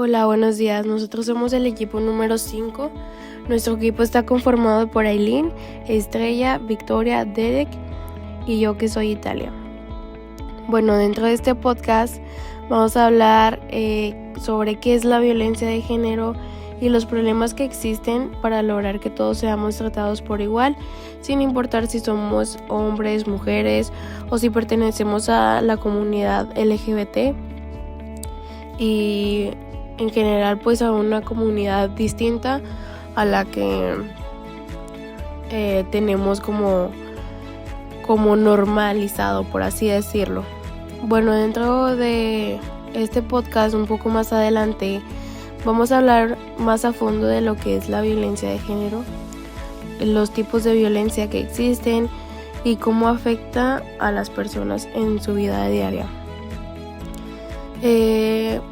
Hola, buenos días. Nosotros somos el equipo número 5. Nuestro equipo está conformado por Aileen, Estrella, Victoria, Dedek y yo que soy Italia. Bueno, dentro de este podcast vamos a hablar sobre qué es la violencia de género y los problemas que existen para lograr que todos seamos tratados por igual, sin importar si somos hombres, mujeres o si pertenecemos a la comunidad LGBT y en general pues a una comunidad distinta a la que tenemos como normalizado, por así decirlo. Bueno, dentro de este podcast un poco más adelante vamos a hablar más a fondo de lo que es la violencia de género, los tipos de violencia que existen y cómo afecta a las personas en su vida diaria.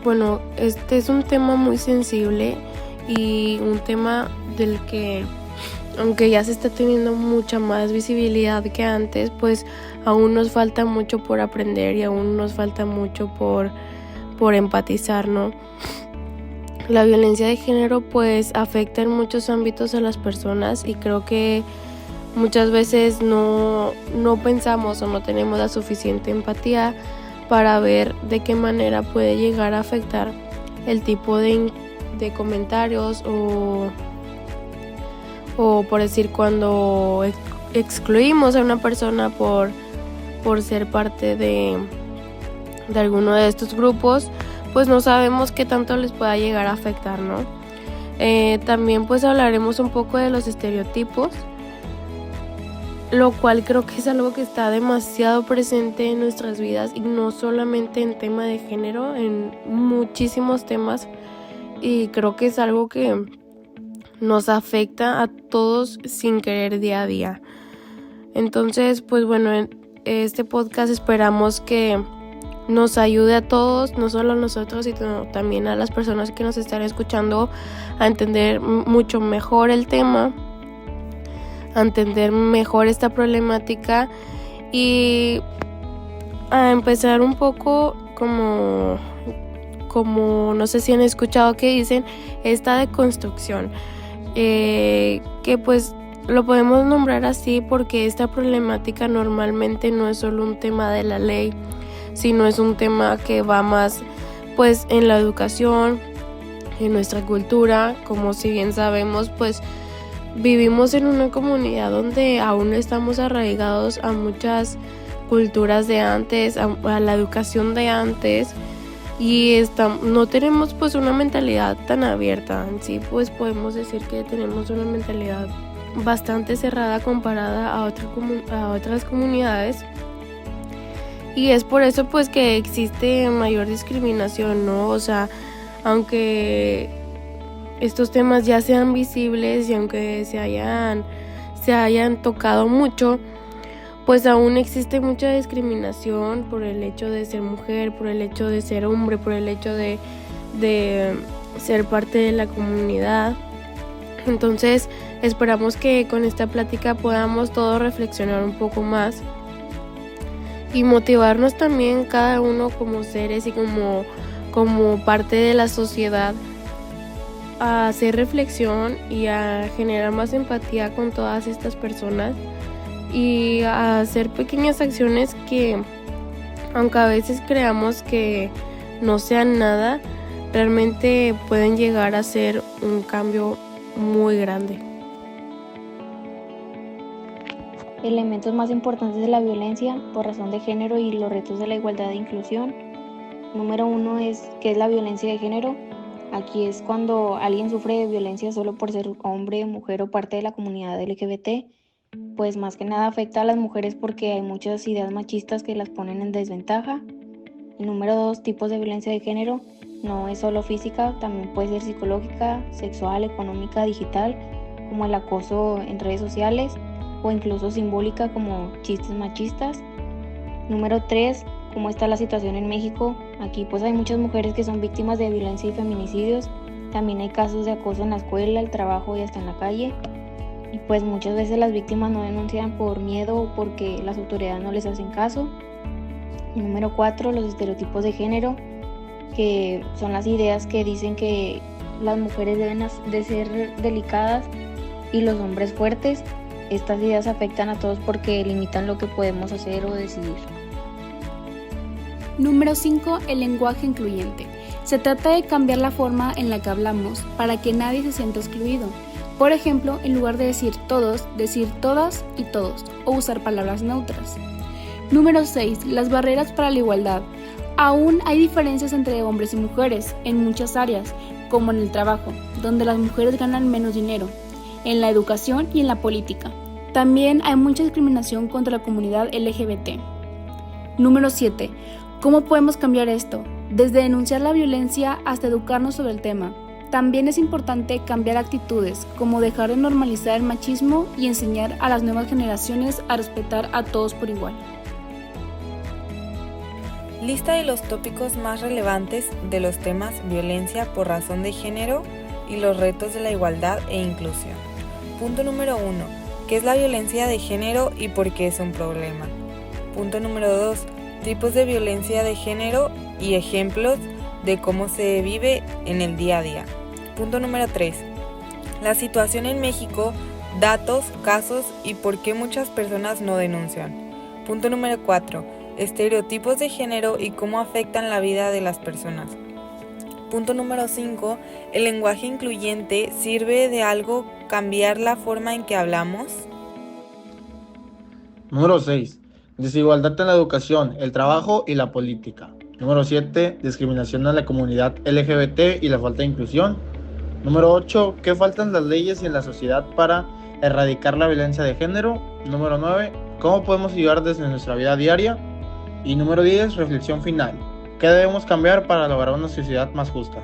Bueno, este es un tema muy sensible y un tema del que, aunque ya se está teniendo mucha más visibilidad que antes, pues aún nos falta mucho por aprender y aún nos falta mucho por empatizar, ¿no? La violencia de género pues afecta en muchos ámbitos a las personas y creo que muchas veces no pensamos o no tenemos la suficiente empatía para ver de qué manera puede llegar a afectar el tipo de comentarios o por decir cuando excluimos a una persona por ser parte de alguno de estos grupos, pues no sabemos qué tanto les pueda llegar a afectar, ¿no? También pues hablaremos un poco de los estereotipos, lo cual creo que es algo que está demasiado presente en nuestras vidas y no solamente en tema de género, en muchísimos temas, y creo que es algo que nos afecta a todos sin querer día a día. Entonces, pues bueno, en este podcast esperamos que nos ayude a todos, no solo a nosotros, sino también a las personas que nos están escuchando a entender mucho mejor el tema, a entender mejor esta problemática y a empezar un poco como no sé si han escuchado que dicen esta deconstrucción, que pues lo podemos nombrar así porque esta problemática normalmente no es solo un tema de la ley, sino es un tema que va más pues en la educación, en nuestra cultura. Como si bien sabemos, pues vivimos en una comunidad donde aún estamos arraigados a muchas culturas de antes, a la educación de antes, y no tenemos pues una mentalidad tan abierta. En sí pues podemos decir que tenemos una mentalidad bastante cerrada comparada a otras comunidades, y es por eso pues que existe mayor discriminación, ¿no? O sea, aunque estos temas ya sean visibles y aunque se hayan tocado mucho, pues aún existe mucha discriminación por el hecho de ser mujer, por el hecho de ser hombre, por el hecho de ser parte de la comunidad. Entonces esperamos que con esta plática podamos todos reflexionar un poco más y motivarnos también cada uno como seres y como parte de la sociedad a hacer reflexión y a generar más empatía con todas estas personas y a hacer pequeñas acciones que, aunque a veces creamos que no sean nada, realmente pueden llegar a ser un cambio muy grande. Elementos más importantes de la violencia por razón de género y los retos de la igualdad e inclusión. Número 1 es ¿qué es la violencia de género? Aquí es cuando alguien sufre de violencia solo por ser hombre, mujer o parte de la comunidad LGBT, pues más que nada afecta a las mujeres porque hay muchas ideas machistas que las ponen en desventaja. Y número 2, tipos de violencia de género. No es solo física, también puede ser psicológica, sexual, económica, digital, como el acoso en redes sociales, o incluso simbólica como chistes machistas. Número 3, ¿cómo está la situación en México? Aquí pues hay muchas mujeres que son víctimas de violencia y feminicidios. También hay casos de acoso en la escuela, el trabajo y hasta en la calle. Y pues muchas veces las víctimas no denuncian por miedo o porque las autoridades no les hacen caso. Y número 4, los estereotipos de género. que son las ideas que dicen que las mujeres deben de ser delicadas y los hombres fuertes. Estas ideas afectan a todos porque limitan lo que podemos hacer o decidir. Número 5. El lenguaje incluyente. Se trata de cambiar la forma en la que hablamos para que nadie se sienta excluido. Por ejemplo, en lugar de decir todos, decir todas y todos, o usar palabras neutras. Número 6. Las barreras para la igualdad. Aún hay diferencias entre hombres y mujeres en muchas áreas, como en el trabajo, donde las mujeres ganan menos dinero, en la educación y en la política. También hay mucha discriminación contra la comunidad LGBT. Número 7. ¿Cómo podemos cambiar esto? Desde denunciar la violencia hasta educarnos sobre el tema. También es importante cambiar actitudes, como dejar de normalizar el machismo y enseñar a las nuevas generaciones a respetar a todos por igual. Lista de los tópicos más relevantes de los temas violencia por razón de género y los retos de la igualdad e inclusión. Punto número 1. ¿Qué es la violencia de género y por qué es un problema? Punto número 2. Tipos de violencia de género y ejemplos de cómo se vive en el día a día. Punto número 3. La situación en México, datos, casos y por qué muchas personas no denuncian. Punto número 4. Estereotipos de género y cómo afectan la vida de las personas. Punto número 5. ¿El lenguaje incluyente sirve de algo cambiar la forma en que hablamos? Número 6. Desigualdad en la educación, el trabajo y la política. Número 7. Discriminación a la comunidad LGBT y la falta de inclusión. Número 8. ¿Qué faltan las leyes y en la sociedad para erradicar la violencia de género? Número 9. ¿Cómo podemos ayudar desde nuestra vida diaria? Y número 10. Reflexión final. ¿Qué debemos cambiar para lograr una sociedad más justa?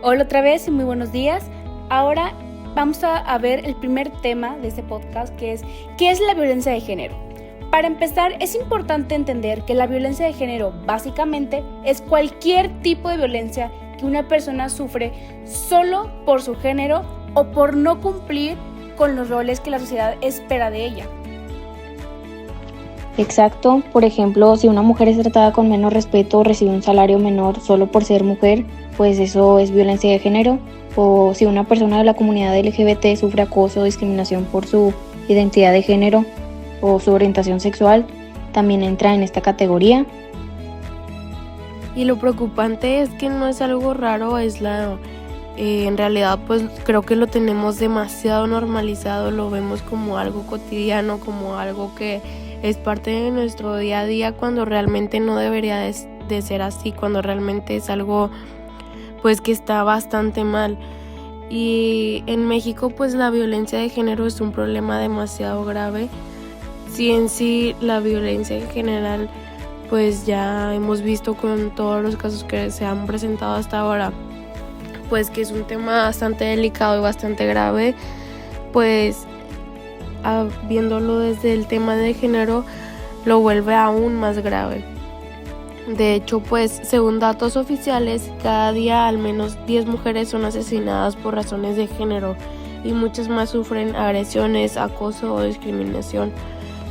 Hola otra vez y muy buenos días. Ahora vamos a ver el primer tema de este podcast, que es ¿qué es la violencia de género? Para empezar, es importante entender que la violencia de género básicamente es cualquier tipo de violencia que una persona sufre solo por su género o por no cumplir con los roles que la sociedad espera de ella. Exacto, por ejemplo, si una mujer es tratada con menos respeto o recibe un salario menor solo por ser mujer, pues eso es violencia de género. O si una persona de la comunidad LGBT sufre acoso o discriminación por su identidad de género o su orientación sexual, también entra en esta categoría. Y lo preocupante es que no es algo raro, aislado. En realidad pues creo que lo tenemos demasiado normalizado, lo vemos como algo cotidiano, como algo que es parte de nuestro día a día, cuando realmente no debería de ser así, cuando realmente es algo pues que está bastante mal. Y en México pues la violencia de género es un problema demasiado grave. Si en sí la violencia en general pues ya hemos visto con todos los casos que se han presentado hasta ahora, pues que es un tema bastante delicado y bastante grave, pues viéndolo desde el tema de género lo vuelve aún más grave. De hecho, pues según datos oficiales, cada día al menos 10 mujeres son asesinadas por razones de género y muchas más sufren agresiones, acoso o discriminación,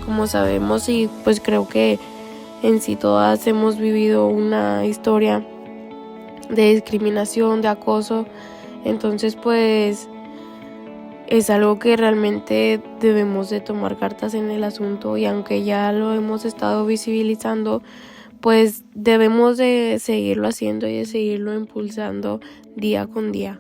como sabemos, y pues creo que en sí todas hemos vivido una historia de discriminación, de acoso. Entonces pues es algo que realmente debemos de tomar cartas en el asunto, y aunque ya lo hemos estado visibilizando, pues debemos de seguirlo haciendo y de seguirlo impulsando día con día.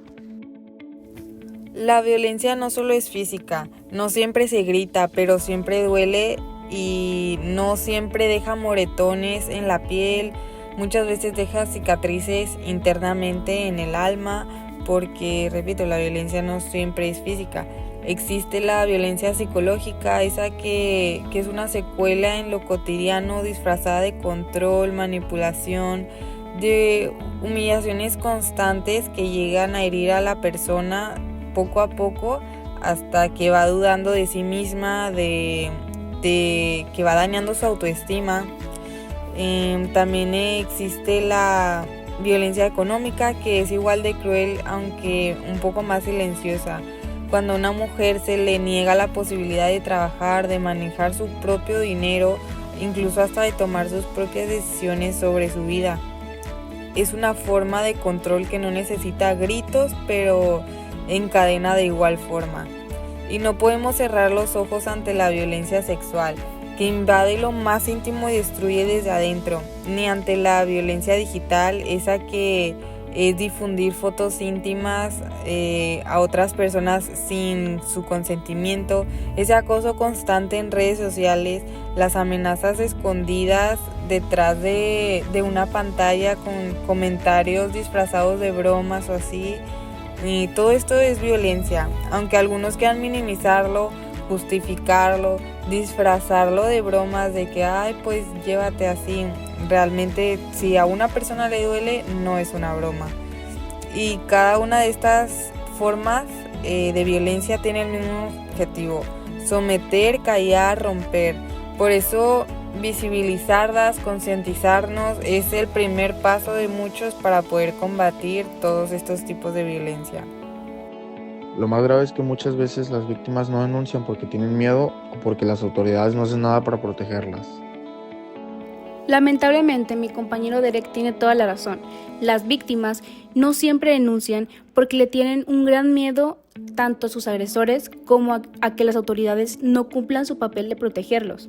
La violencia no solo es física, no siempre se grita, pero siempre duele y no siempre deja moretones en la piel, muchas veces deja cicatrices internamente en el alma, porque, repito, la violencia no siempre es física. Existe la violencia psicológica, esa que es una secuela en lo cotidiano, disfrazada de control, manipulación, de humillaciones constantes que llegan a herir a la persona poco a poco hasta que va dudando de sí misma, de que va dañando su autoestima. También existe la violencia económica, que es igual de cruel, aunque un poco más silenciosa. Cuando a una mujer se le niega la posibilidad de trabajar, de manejar su propio dinero, incluso hasta de tomar sus propias decisiones sobre su vida. es una forma de control que no necesita gritos, pero encadena de igual forma. Y no podemos cerrar los ojos ante la violencia sexual, que invade lo más íntimo y destruye desde adentro, ni ante la violencia digital, esa que es difundir fotos íntimas a otras personas sin su consentimiento, ese acoso constante en redes sociales, las amenazas escondidas detrás de una pantalla con comentarios disfrazados de bromas o así. Y todo esto es violencia, aunque algunos quieran minimizarlo, justificarlo, disfrazarlo de bromas, de que ay, pues llévate así. Realmente, si a una persona le duele, no es una broma. Y cada una de estas formas de violencia tiene el mismo objetivo: someter, callar, romper. Por eso, visibilizarlas, concientizarnos es el primer paso de muchos para poder combatir todos estos tipos de violencia. Lo más grave es que muchas veces las víctimas no denuncian porque tienen miedo o porque las autoridades no hacen nada para protegerlas. Lamentablemente, mi compañero Derek tiene toda la razón. Las víctimas no siempre denuncian porque le tienen un gran miedo tanto a sus agresores como a que las autoridades no cumplan su papel de protegerlos.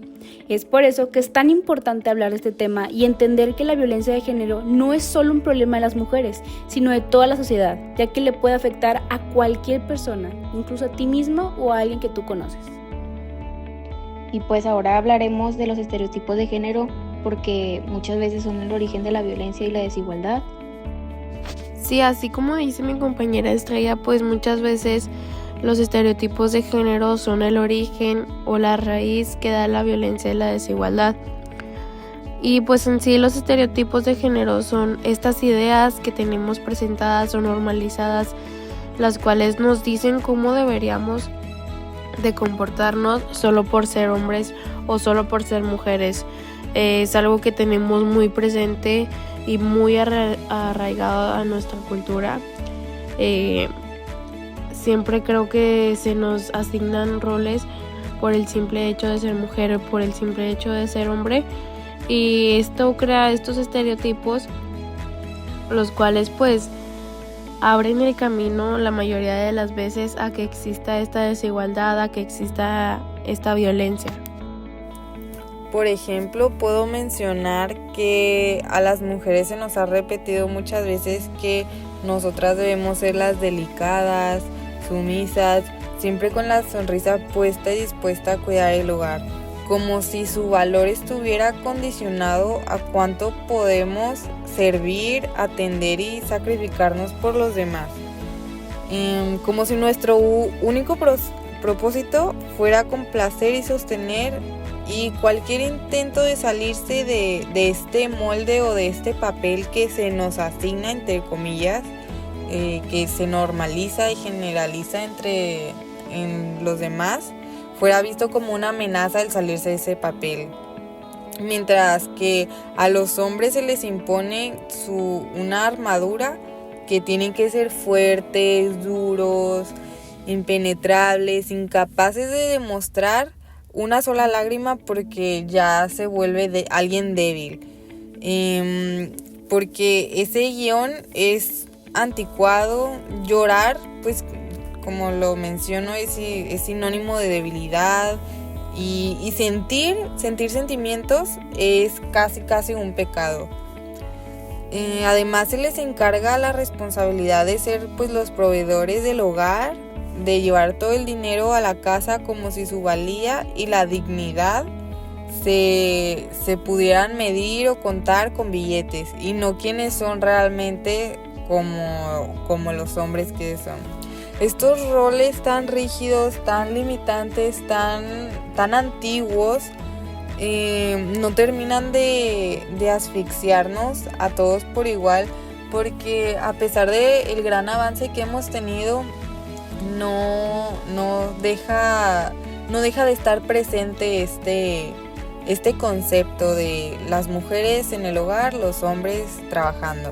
Es por eso que es tan importante hablar de este tema y entender que la violencia de género no es solo un problema de las mujeres, sino de toda la sociedad, ya que le puede afectar a cualquier persona, incluso a ti mismo o a alguien que tú conoces. Y pues ahora hablaremos de los estereotipos de género, porque muchas veces son el origen de la violencia y la desigualdad. Sí, así como dice mi compañera Estrella, pues muchas veces los estereotipos de género son el origen o la raíz que da la violencia y la desigualdad. Y pues en sí los estereotipos de género son estas ideas que tenemos presentadas o normalizadas, las cuales nos dicen cómo deberíamos de comportarnos solo por ser hombres o solo por ser mujeres. Es algo que tenemos muy presente y muy arraigado a nuestra cultura. Siempre creo que se nos asignan roles por el simple hecho de ser mujer o por el simple hecho de ser hombre, y esto crea estos estereotipos, los cuales pues abren el camino la mayoría de las veces a que exista esta desigualdad, a que exista esta violencia. Por ejemplo, puedo mencionar que a las mujeres se nos ha repetido muchas veces que nosotras debemos ser las delicadas, sumisas, siempre con la sonrisa puesta y dispuesta a cuidar el hogar, como si su valor estuviera condicionado a cuánto podemos servir, atender y sacrificarnos por los demás. Como si nuestro único propósito fuera complacer y sostener, y cualquier intento de salirse de este molde o de este papel que se nos asigna, entre comillas, que se normaliza y generaliza en los demás, fuera visto como una amenaza el salirse de ese papel. Mientras que a los hombres se les impone una armadura que tienen que ser fuertes, duros, impenetrables, incapaces de demostrar una sola lágrima porque ya se vuelve alguien débil. Porque ese guión es anticuado. Llorar, pues como lo menciono, es sinónimo de debilidad. Y sentir sentimientos es casi un pecado. Además se les encarga la responsabilidad de ser pues los proveedores del hogar, de llevar todo el dinero a la casa, como si su valía y la dignidad se pudieran medir o contar con billetes, y no quienes son realmente como los hombres que son. Estos roles tan rígidos, tan limitantes, tan antiguos, no terminan de asfixiarnos a todos por igual, porque a pesar del gran avance que hemos tenido, no deja de estar presente este concepto de las mujeres en el hogar, los hombres trabajando.